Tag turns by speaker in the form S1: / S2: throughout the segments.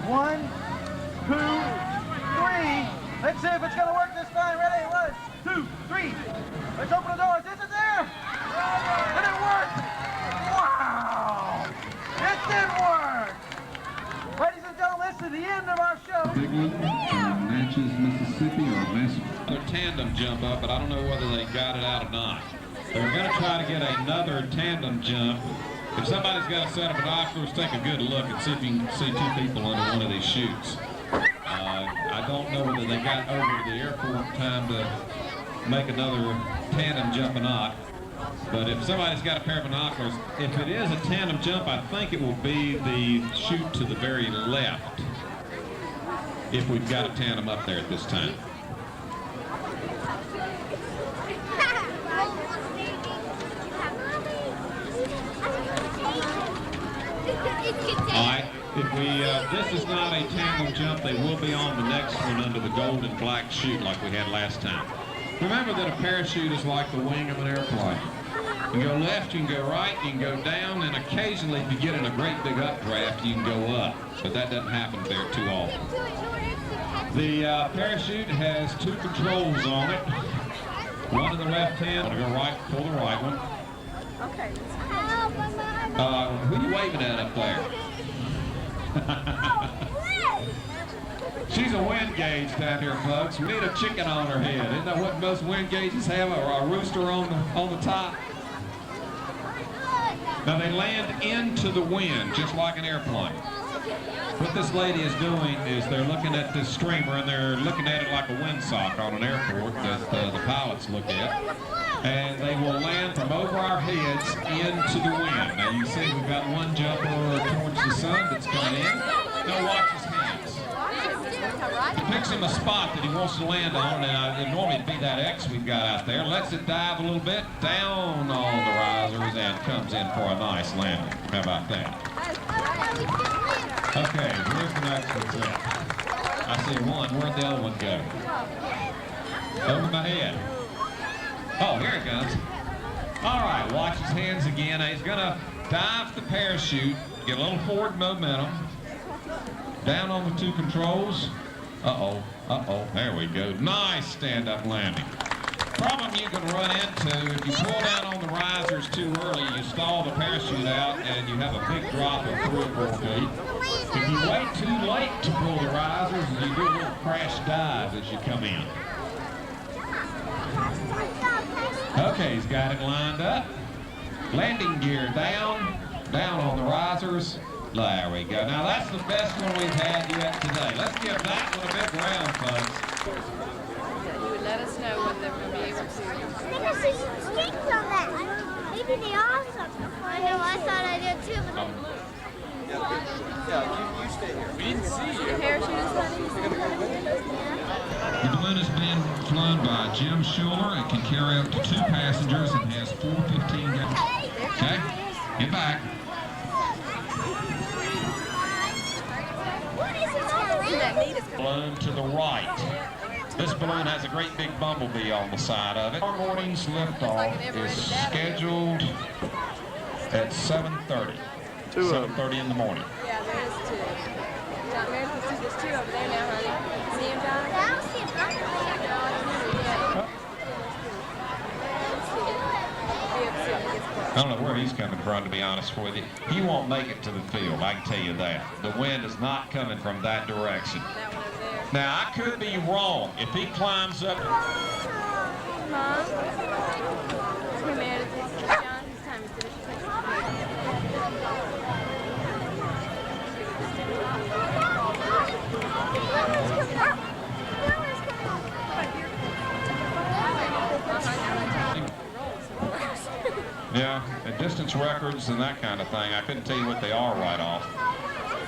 S1: 1, 2, 3. Let's see if it's going to work this time. Ready? 1, 2, 3. Let's open the doors. Is it there? Did it work? Wow! It did work! Ladies and gentlemen, this is the end of our show.
S2: Bigland from Natchez, Mississippi, or Massacre.
S3: Another tandem jump up, but I don't know whether they got it out or not. They're going to try to get another tandem jump. If somebody's got a set of binoculars, take a good look and see if you can see two people under one of these chutes. I don't know whether they got over to the airport in time to make another tandem jump or not. But if somebody's got a pair of binoculars, if it is a tandem jump, I think it will be the chute to the very left, if we've got a tandem up there at this time. All right, if this is not a tandem jump, they will be on the next one under the gold and black chute like we had last time. Remember that a parachute is like the wing of an airplane. You can go left, you can go right, you can go down, and occasionally if you get in a great big updraft, you can go up. But that doesn't happen there too often. The parachute has two controls on it. One in the left hand, and go right, pull the right one.
S4: Okay.
S3: Who are you waving at up there? She's a wind gauge down here, folks. We need a chicken on her head. Isn't that what most wind gauges have? Or a rooster on the top? Now they land into the wind, just like an airplane. What this lady is doing is they're looking at this streamer and they're looking at it like a windsock on an airport that the pilots look at. And they will land from over our heads into the wind. Now you see we've got one jumper towards the sun that's coming in. Now watch his hands. He picks him a spot that he wants to land on. Now it'd normally be that X we've got out there. Lets it dive a little bit down on the risers and comes in for a nice landing. How about that? Okay, where's the next one? I see one. Where'd the other one go? Over my head. Oh, here it comes. All right, watch his hands again. He's going to dive the parachute, get a little forward momentum. Down on the two controls. Uh-oh, there we go. Nice stand-up landing. Problem you can run into, if you pull down on the risers too early, you stall the parachute out and you have a big drop of 3 or 4 feet. If you wait too late to pull the risers, you do a little crash dive as you come in. Okay, he's got it lined up. Landing gear down on the risers. There we go. Now that's the best one we've had yet today. Let's give that one a big round, folks.
S4: You would let us know when they're going to be able to.
S5: I can see some streaks on that. Maybe they are something. I know, I thought I did too, but
S1: Yeah, you stay here.
S3: We didn't see you.
S4: The parachute is running.
S2: The balloon is being flown by Jim Schuler. It can carry up to 2 passengers and has 4 15-gallon. Okay, get back. Balloon to the right. This balloon has a great big bumblebee on the side of it. Our morning's liftoff is scheduled at 7:30. 7:30 in the morning.
S4: Yeah, there is 2. John Meredith says there's 2 over there now, honey. See him, John?
S5: I don't see a
S3: I don't know where he's coming from, to be honest with you. He won't make it to the field, I can tell you that. The wind is not coming from that direction.
S4: That one over there.
S3: Now, I could be wrong. If he climbs up...
S4: Mom? Hey, Meredith, this is John. His time is finished.
S3: Yeah, and distance records and that kind of thing. I couldn't tell you what they are right off.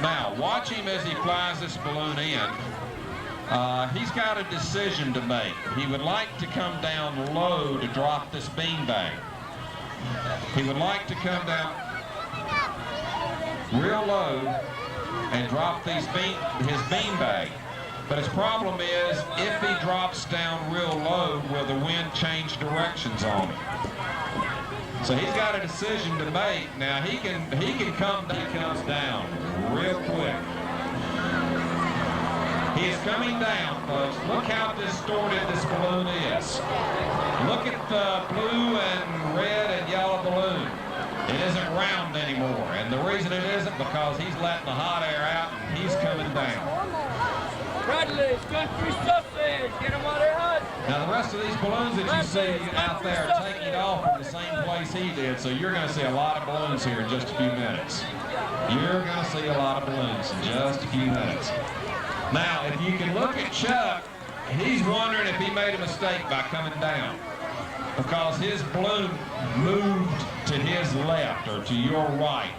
S3: Now, watch him as he flies this balloon in. He's got a decision to make. He would like to come down low to drop this beanbag. He would like to come down real low and drop his beanbag. But his problem is, if he drops down real low, will the wind change directions on him? So he's got a decision to make. Now he can come, he comes down real quick.
S2: He is coming down, folks. Look how distorted this balloon is. Look at the blue and red and yellow balloon. It isn't round anymore, and the reason it isn't because he's letting the hot air out and he's coming down.
S6: Bradley, country sausage, get them out of hot.
S2: Now the rest of these balloons that you see out there are taking off from the same place he did, so you're going to see a lot of balloons here in just a few minutes. You're going to see a lot of balloons in just a few minutes. Now, if you can look at Chuck, he's wondering if he made a mistake by coming down because his balloon moved to his left or to your right.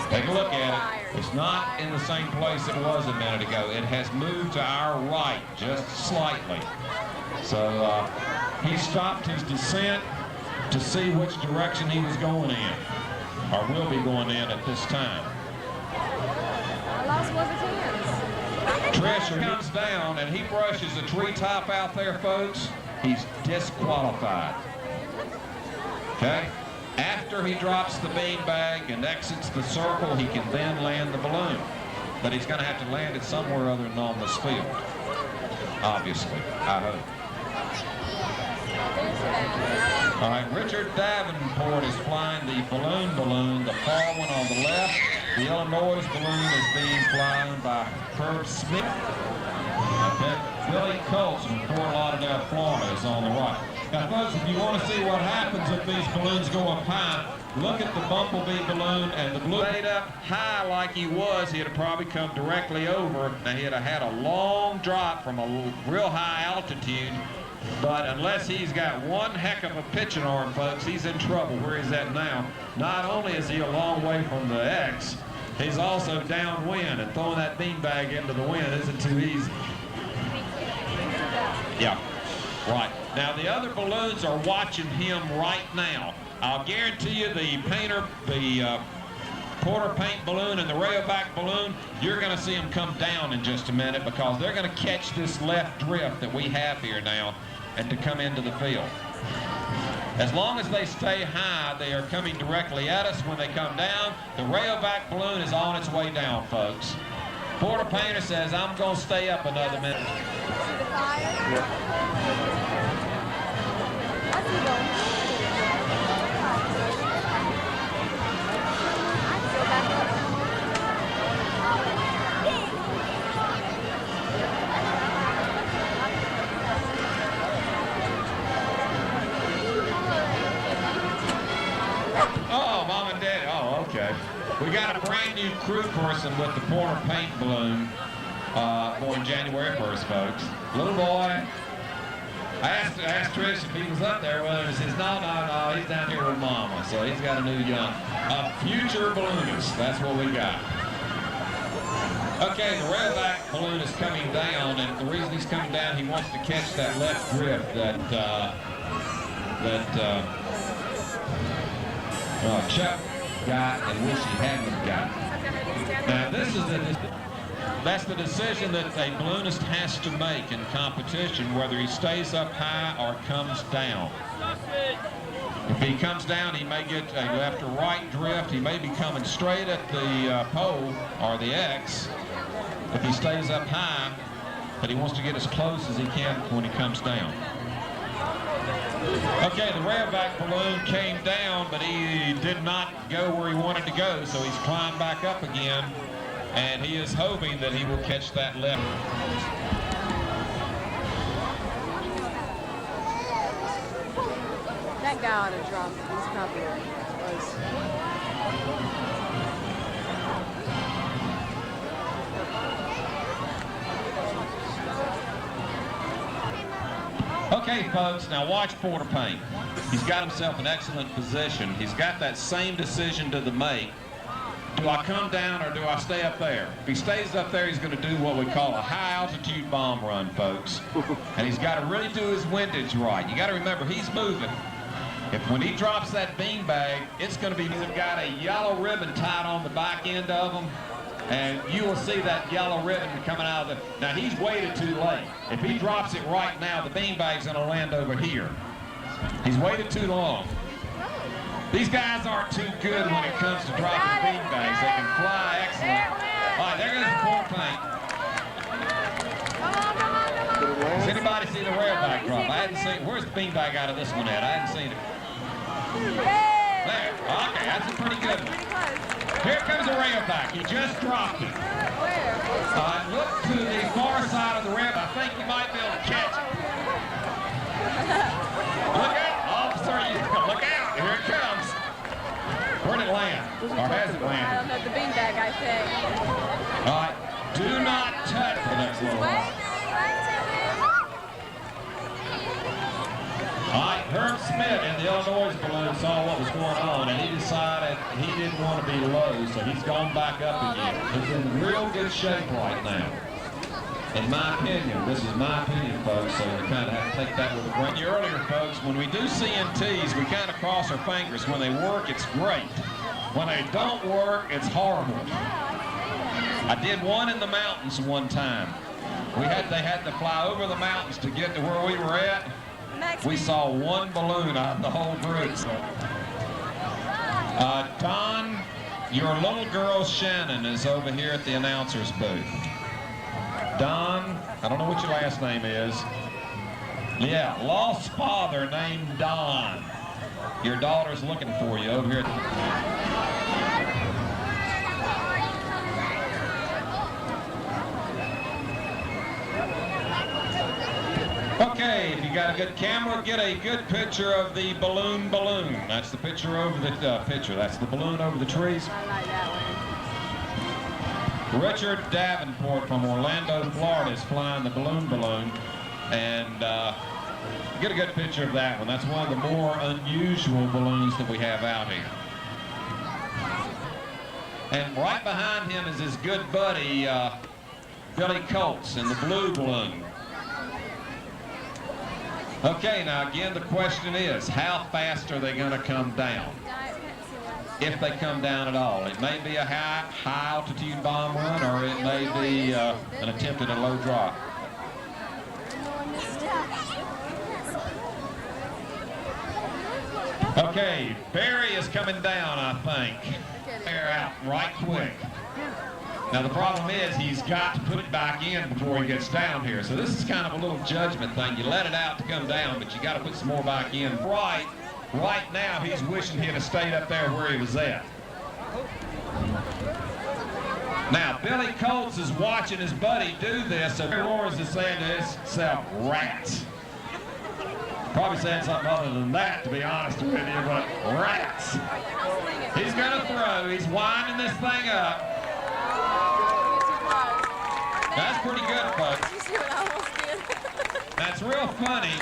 S2: Take a look at it. It's not in the same place it was a minute ago. It has moved to our right just slightly. So he stopped his descent to see which direction he was going in, or will be going in at this time.
S4: I lost one of the hands.
S2: Trisha comes down and he brushes a treetop out there, folks. He's disqualified. Okay? After he drops the beanbag and exits the circle, he can then land the balloon. But he's going to have to land it somewhere other than on this field. Obviously, I hope. All right, Richard Davenport is flying the balloon, the far one on the left. The Illinois balloon is being flown by Herb Smith. Okay. Billy Colts from Fort Lauderdale, Florida is on the right. Now, folks, if you want to see what happens if these balloons go up high, look at the bumblebee balloon and the blue. Stayed up high like he was, he'd have probably come directly over. Now, he'd have had a long drop from a real high altitude. But unless he's got one heck of a pitching arm, folks, he's in trouble where he's at now. Not only is he a long way from the X, he's also downwind, and throwing that beanbag into the wind isn't too easy. Yeah, right. Now, the other balloons are watching him right now. I'll guarantee you the Porter paint balloon and the railback balloon, you're going to see them come down in just a minute because they're going to catch this left drift that we have here now and to come into the field. As long as they stay high, they are coming directly at us. When they come down, the railback balloon is on its way down, folks. Porter Painter says, I'm going to stay up another minute.
S4: See the fire? What's he going?
S2: Oh, Mom and Daddy. Oh, okay. We got a brand new crew person with the Porter paint balloon going January 1st, folks. Little boy. I asked Trish if he was up there, whether he says, no, he's down here with Mama. So he's got a new young, future balloonist. That's what we got. Okay, the railback balloon is coming down, and the reason he's coming down, he wants to catch that left drift that Chuck got and wish he hadn't got. Now, that's the decision that a balloonist has to make in competition, whether he stays up high or comes down. If he comes down, he may get a left or right drift. He may be coming straight at the pole or the X if he stays up high, but he wants to get as close as he can when he comes down. Okay, the railback balloon came down, but he did not go where he wanted to go, so he's climbed back up again, and he is hoping that he will catch that left.
S4: That guy ought to drop it. He's probably close.
S2: Okay, folks, now watch Porter paint. He's got himself an excellent position. He's got that same decision to the make. Do I come down or do I stay up there? If he stays up there, he's going to do what we call a high-altitude bomb run, folks. And he's got to really do his windage right. You got to remember, he's moving. When he drops that beanbag, it's going to be, he's got a yellow ribbon tied on the back end of him. And you will see that yellow ribbon coming out of the... Now, he's waited too late. If he drops it right now, the beanbag's going to land over here. He's waited too long. These guys aren't too good when it comes to dropping beanbags. They can fly excellent. All right, there goes the Porter paint.
S3: Everybody see the railback drop. I hadn't seen, where's the beanbag out of this one at? I hadn't seen it. There, okay, that's a pretty good one. Here comes the railback. He just dropped it. Look to the far side of the rail. I think you might be able to catch it. Look out, officer, look out, here it comes. Where'd it land? Or has it landed?
S4: I don't know, the beanbag, I think.
S3: All right, do not touch the next little one. All right, Herb Smith in the Illinois balloon saw what was going on, and he decided he didn't want to be low, so he's gone back up again. He's in real good shape right now. In my opinion, this is my opinion, folks, so you kind of have to take that with a grain. Earlier, folks, when we do CNTs, we kind of cross our fingers. When they work, it's great. When they don't work, it's horrible. I did one in the mountains one time. They had to fly over the mountains to get to where we were at. We saw one balloon out of the whole group. So. Don, your little girl Shannon is over here at the announcer's booth. Don, I don't know what your last name is. Yeah, lost father named Don. Your daughter's looking for you over here. Okay, if you got a good camera, get a good picture of the balloon. That's the picture over the That's the balloon over the trees.
S4: I like that one.
S3: Richard Davenport from Orlando, Florida is flying the balloon. And get a good picture of that one. That's one of the more unusual balloons that we have out here. And right behind him is his good buddy, Billy Coates in the blue balloon. Okay, now again, the question is, how fast are they going to come down? If they come down at all. It may be a high altitude bomb run, or it may be an attempt at a low drop. Okay, Barry is coming down, I think. They're out right quick. Now the problem is he's got to put it back in before he gets down here. So this is kind of a little judgment thing. You let it out to come down, but you got to put some more back in. Right now he's wishing he'd have stayed up there where he was at. Now Billy Coates is watching his buddy do this, so Lawrence is saying to himself, rats. Probably saying something other than that, to be honest with you, but rats. He's going to throw. He's winding this thing up. That's pretty good, folks.
S4: You see what I almost did?
S3: That's real funny.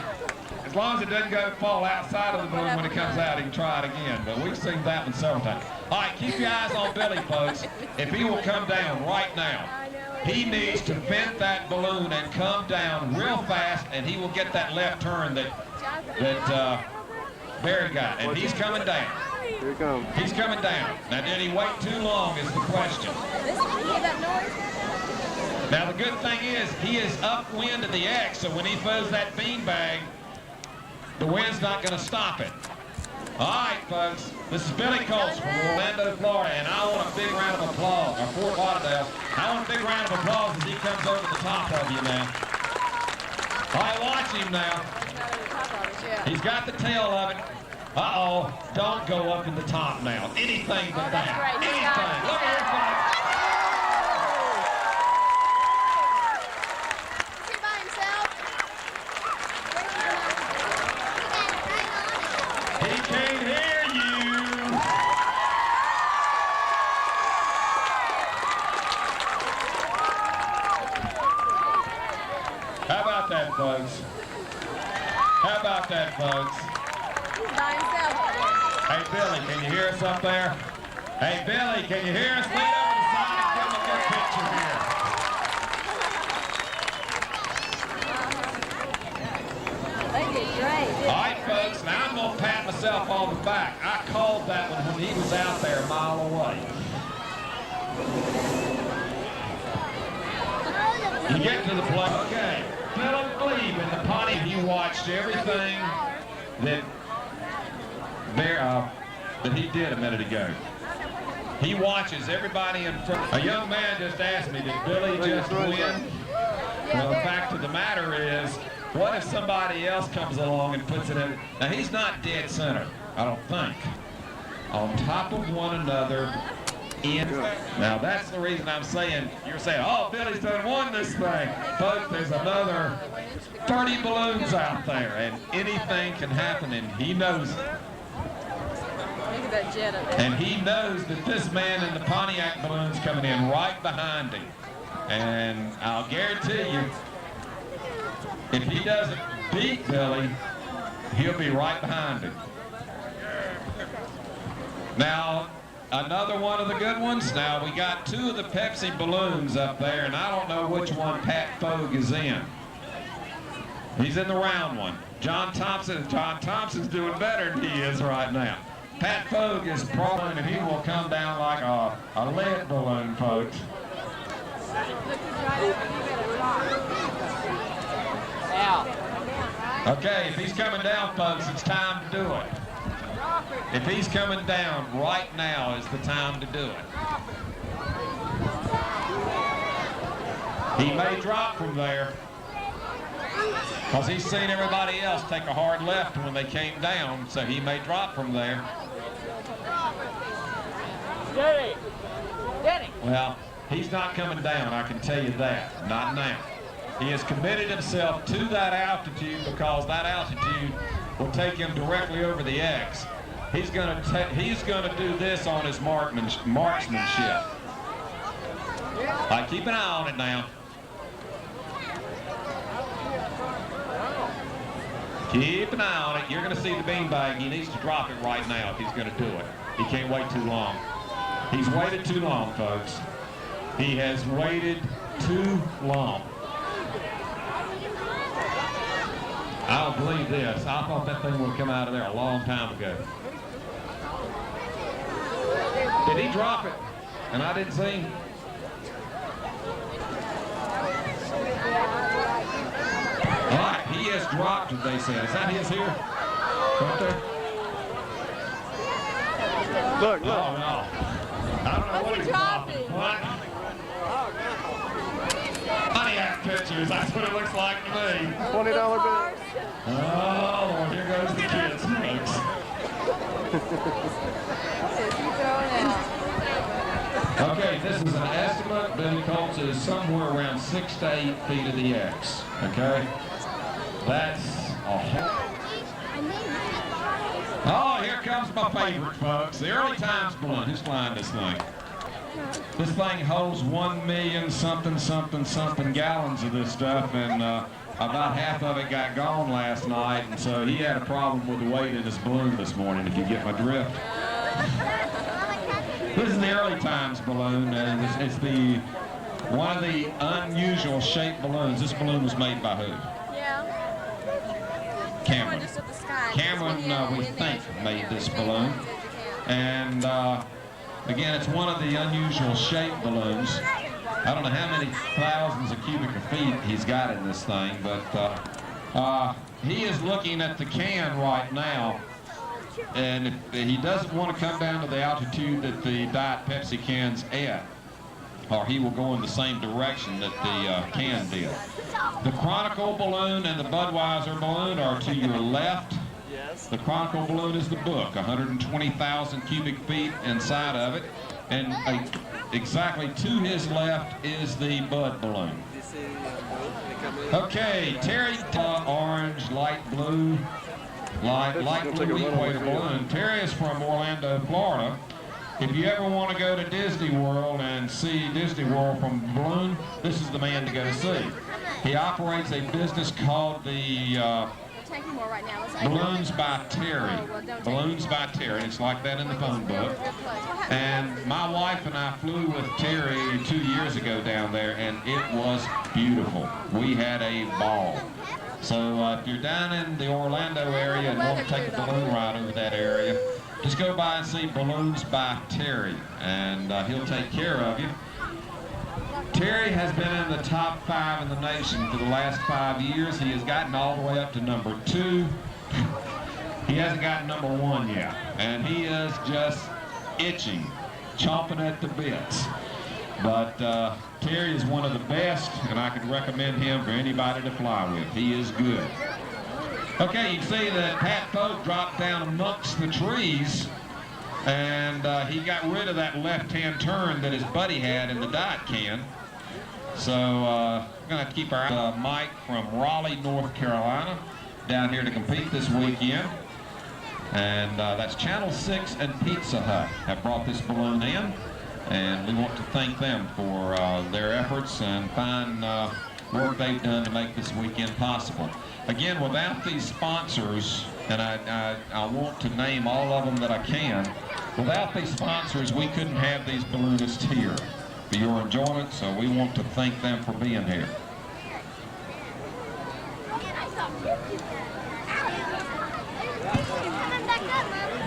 S3: As long as it doesn't fall outside of the balloon when it comes out, he can try it again. But we've seen that one several times. All right, keep your eyes on Billy, folks. If he will come down right now, he needs to vent that balloon and come down real fast, and he will get that left turn that Barry got. And he's coming down.
S1: Here he comes.
S3: He's coming down. Now, did he wait too long is the question. Now, the good thing is, he is upwind of the X, so when he throws that beanbag, the wind's not going to stop it. All right, folks, this is Billy Coates from Orlando, Florida, and I want a big round of applause, or Fort Lauderdale. I want a big round of applause as he comes over the top of you now. All right, watch him now. He's got the tail of it. Uh-oh, don't go up in the top now. Anything but that. Anything. Look at here, folks. How about that, folks?
S4: By himself.
S3: Hey, Billy, can you hear us up there? Hey, Billy, can you hear us? Lean over the side and give him a good picture here.
S4: They did great.
S3: All right, folks, now I'm going to pat myself on the back. I called that one when he was out there a mile away. You get to the play. Okay. Philip Glebe in the potty. You watched everything that he did a minute ago. He watches everybody in front. A young man just asked me, did Billy just win? Well, the fact of the matter is, What if somebody else comes along and puts it in? Now, he's not dead center, I don't think. On top of one another. Now, that's the reason I'm saying, you're saying, oh, Billy's done won this thing. Folks, there's another 30 balloons out there, and anything can happen, and he knows it.
S4: Look at that jet up there.
S3: And he knows that this man in the Pontiac balloon's coming in right behind him. And I'll guarantee you, if he doesn't beat Billy, he'll be right behind him. Now, another one of the good ones. Now, we got 2 of the Pepsi balloons up there, and I don't know which one Pat Fogue is in. He's in the round one. John Thompson's doing better than he is right now. Pat Fogue is probably, and he will come down like a lead balloon, folks. Okay, if he's coming down, folks, it's time to do it. If he's coming down right now is the time to do it. He may drop from there because he's seen everybody else take a hard left when they came down, so he may drop from there. Well, he's not coming down, I can tell you that. Not now. He has committed himself to that altitude because that altitude will take him directly over the X. He's going to do this on his marksmanship. All right, keep an eye on it now. Keep an eye on it. You're going to see the beanbag. He needs to drop it right now if he's going to do it. He can't wait too long. He's waited too long, folks. He has waited too long. I don't believe this. I thought that thing would come out of there a long time ago. Did he drop it? And I didn't see him. All right, he has dropped it, they said. Is that his here? Right there?
S1: Look.
S3: Oh, no. I don't know what he's dropping. What? Pontiac pictures, that's what it looks like to me.
S1: $20 bill.
S3: Oh, Lord, here goes the kids, folks. Okay, this is an estimate. Billy Colts is somewhere around 6 to 8 feet of the X. Okay? That's a whole... Oh, here comes my favorite, folks. The Early Times balloon. Who's flying this thing? This thing holds 1 million something gallons of this stuff, and about half of it got gone last night, and so he had a problem with the weight in his balloon this morning, if you get my drift. This is the Early Times balloon, and it's one of the unusual shaped balloons. This balloon was made by who?
S4: Yeah.
S3: Cameron.
S4: Just at the sky.
S3: Cameron, we think, made this balloon. And again, it's one of the unusual shaped balloons. I don't know how many thousands of cubic feet he's got in this thing, but he is looking at the can right now. And if he doesn't want to come down to the altitude that the Diet Pepsi can's at, or he will go in the same direction that the can did. The Chronicle balloon and the Budweiser balloon are to your left. The Chronicle balloon is the book, 120,000 cubic feet inside of it. And exactly to his left is the Bud balloon. Okay, Terry, orange, light blue, light blue equator balloon. Terry is from Orlando, Florida. If you ever want to go to Disney World and see Disney World from balloon, this is the man to go see. He operates a business called the Balloons by Terry. Balloons by Terry. It's like that in the phone book. And my wife and I flew with Terry 2 years ago down there, and it was beautiful. We had a ball. So if you're down in the Orlando area and want to take a balloon ride over that area, just go by and see Balloons by Terry, and he'll take care of you. Terry has been in the top 5 in the nation for the last 5 years. He has gotten all the way up to number 2. He hasn't gotten number 1 yet, and he is just itching, chomping at the bits.
S2: But Terry is one of the best, and I could recommend him for anybody to fly with. He is good. Okay, you can see that Pat Folk dropped down amongst the trees, and he got rid of that left-hand turn that his buddy had in the diet can. So we're going to have to keep our eye on Mike from Raleigh, North Carolina, down here to compete this weekend. And that's Channel 6 and Pizza Hut have brought this balloon in. And we want to thank them for their efforts and fine work they've done to make this weekend possible. Again, without these sponsors, and I want to name all of them that I can, without these sponsors, we couldn't have these balloonists here for your enjoyment, so we want to thank them for being here.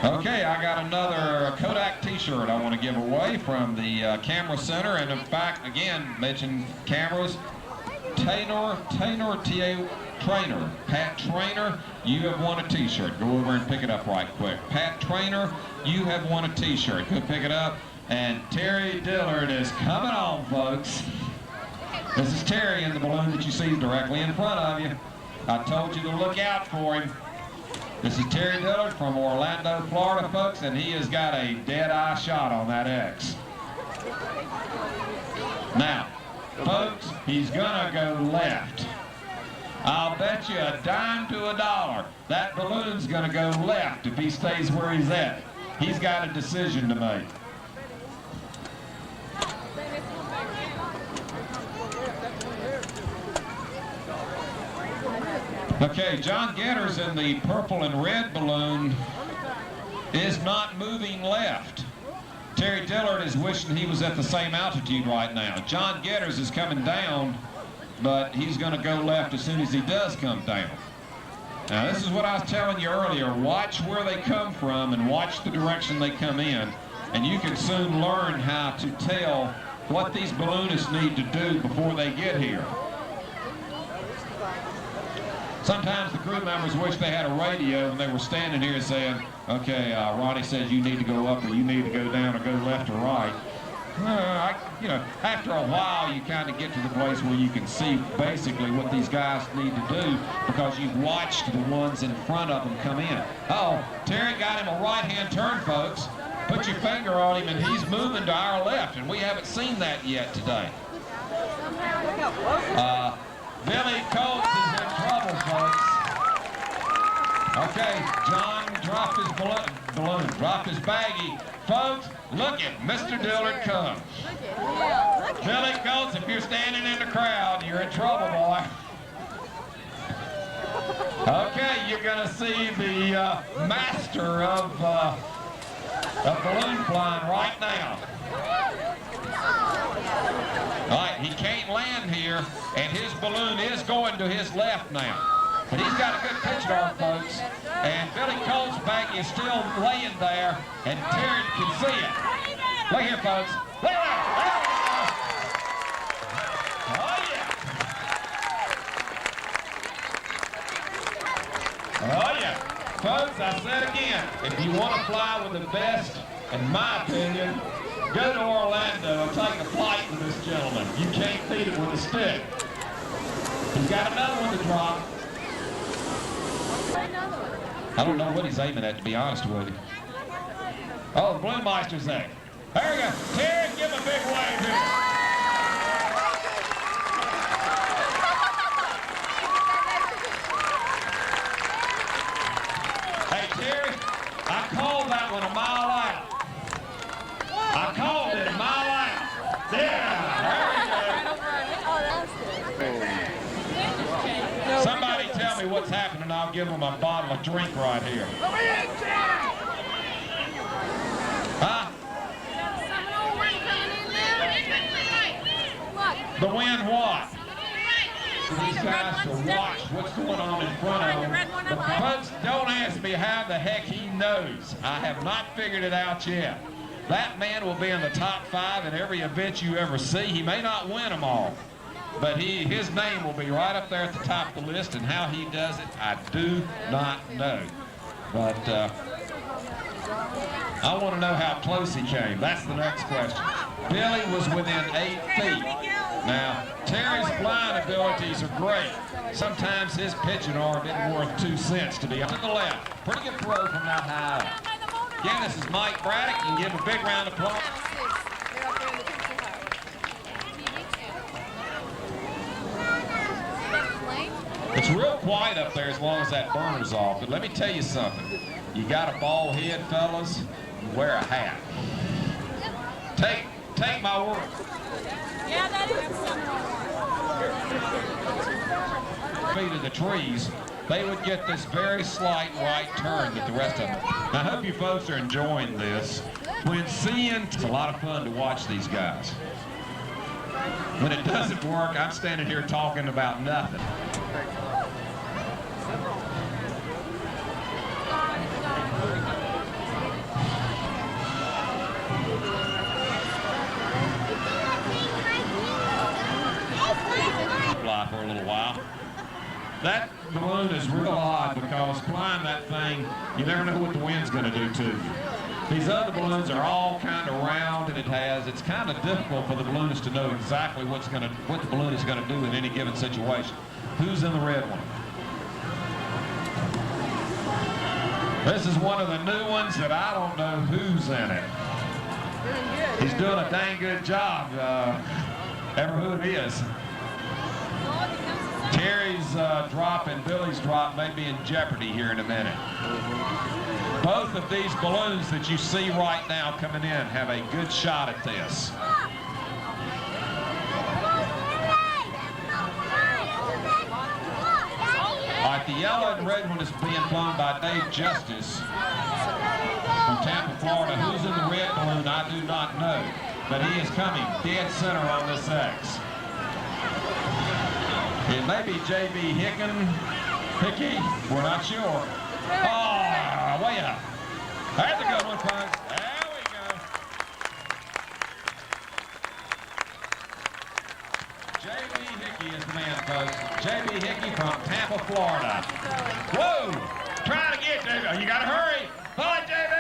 S2: Okay, I got another Kodak t-shirt I want to give away from the Camera Center, and in fact, again, mention cameras. Trainer, Pat Trainer, you have won a t-shirt. Go over and pick it up right quick. Pat Trainer, you have won a t-shirt. Go pick it up. And Terry Dillard is coming on, folks. This is Terry in the balloon that you see directly in front of you. I told you to look out for him. This is Terry Dillard from Orlando, Florida, folks, and he has got a dead-eye shot on that X. Now, folks, he's gonna go left. I'll bet you a dime to a dollar that balloon's gonna go left if he stays where he's at. He's got a decision to make. Okay, John Getter's in the purple and red balloon is not moving left. Terry Dillard is wishing he was at the same altitude right now. John Getter's is coming down, but he's going to go left as soon as he does come down. Now, this is what I was telling you earlier. Watch where they come from and watch the direction they come in, and you can soon learn how to tell what these balloonists need to do before they get here. Sometimes the crew members wish they had a radio and they were standing here saying, okay, Ronnie says you need to go up or you need to go down or go left or right. You know, after a while you kind of get to the place where you can see basically what these guys need to do because you've watched the ones in front of them come in. Oh, Terry got him a right-hand turn, folks. Put your finger on him and he's moving to our left, and we haven't seen that yet today. Billy Coates is in trouble, folks. Okay, John dropped his balloon, dropped his baggie. Folks, look at Mr. Dillard come. Billy Coates, if you're standing in the crowd, you're in trouble, boy. Okay, you're going to see the master of balloon flying right now. All right, he can't land here, and his balloon is going to his left now. But he's got a good pitch dart, folks. And Billy Cole's baggie is still laying there, and Terry can see it. Look here, folks. Look at that. Oh, yeah. Folks, I said again, if you want to fly with the best, in my opinion, go to Orlando and take a flight with this gentleman. You can't beat it with a stick. He's got another one to drop. I don't know what he's aiming at, to be honest with you. Oh, the Balloon Meister's there. There we go. Terry, give him a big wave here. Hey, Terry, I called that one a mile out. I called it a mile out. There we go. Somebody tell me what's happening. I'll give them a bottle of drink right here. Huh? The wind what? These guys to watch what's going on in front of them. But folks, don't ask me how the heck he knows. I have not figured it out yet. That man will be in the top 5 in every event you ever see. He may not win them all, but his name will be right up there at the top of the list, and how he does it, I do not know. But I want to know how close he came. That's the next question. Billy was within 8 feet. Now, Terry's flying abilities are great. Sometimes his pitching arm isn't worth 2 cents to be on the left. Pretty good throw from that high up. Again, this is Mike Braddock. You can give him a big round of applause. It's real quiet up there as long as that burner's off. But let me tell you something. You got a bald head, fellas, you wear a hat. Take my word.
S4: Yeah, that is.
S2: Feet of the trees, they would get this very slight right turn that the rest of them. I hope you folks are enjoying this. When seeing, it's a lot of fun to watch these guys. When it doesn't work, I'm standing here talking about nothing. Fly for a little while. That balloon is real odd because flying that thing, you never know what the wind's going to do to you. These other balloons are all kind of round, and it's kind of difficult for the balloonist to know exactly what the balloon is going to do in any given situation. Who's in the red one? This is one of the new ones that I don't know who's in it. He's doing a dang good job, ever who it is. Terry's drop and Billy's drop may be in jeopardy here in a minute. Both of these balloons that you see right now coming in have a good shot at this. All right, the yellow and red one is being flown by Dave Justice from Tampa, Florida. Who's in the red balloon, I do not know, but he is coming dead center on this X. It may be J.B. Hickey, we're not sure. Oh, way up. That's a good one, folks. There we go. J.B. Hickey is the man, folks. J.B. Hickey from Tampa, Florida. Whoa! Trying to get J.B. You got to hurry. Pull it, J.B.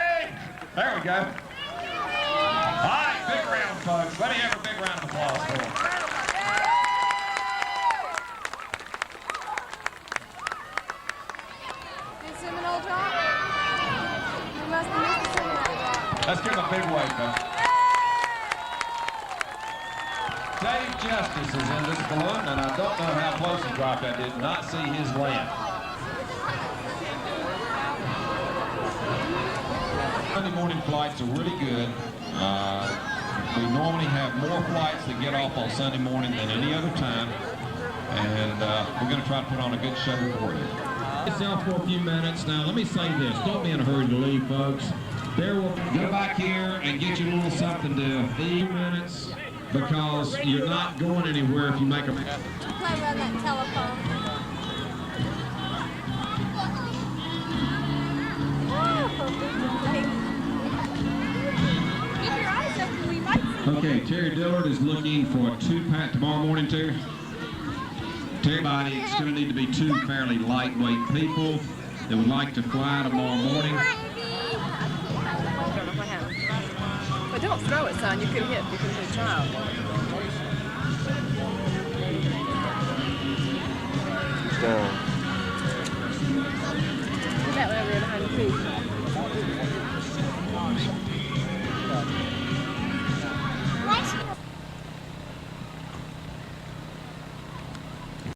S2: There we go. All right, big round, folks. Let me have a big round of applause for him. Let's give him a big wave, folks. Dave Justice is in this balloon, and I don't know how close he dropped. I did not see his land. Sunday morning flights are really good. We normally have more flights that get off on Sunday morning than any other time, and we're going to try to put on a good show for you. It's down for a few minutes. Now, let me say this. Don't be in a hurry to leave, folks. Go back here and get you a little something to eat minutes, because you're not going anywhere if you make a...
S4: Play around that telephone. Keep your eyes open, we might see.
S2: Okay, Terry Dillard is looking for a 2-pack tomorrow morning, Terry. Everybody, it's going to need to be 2 fairly lightweight people that would like to fly tomorrow morning.
S4: But don't throw it, son. You could hit a child.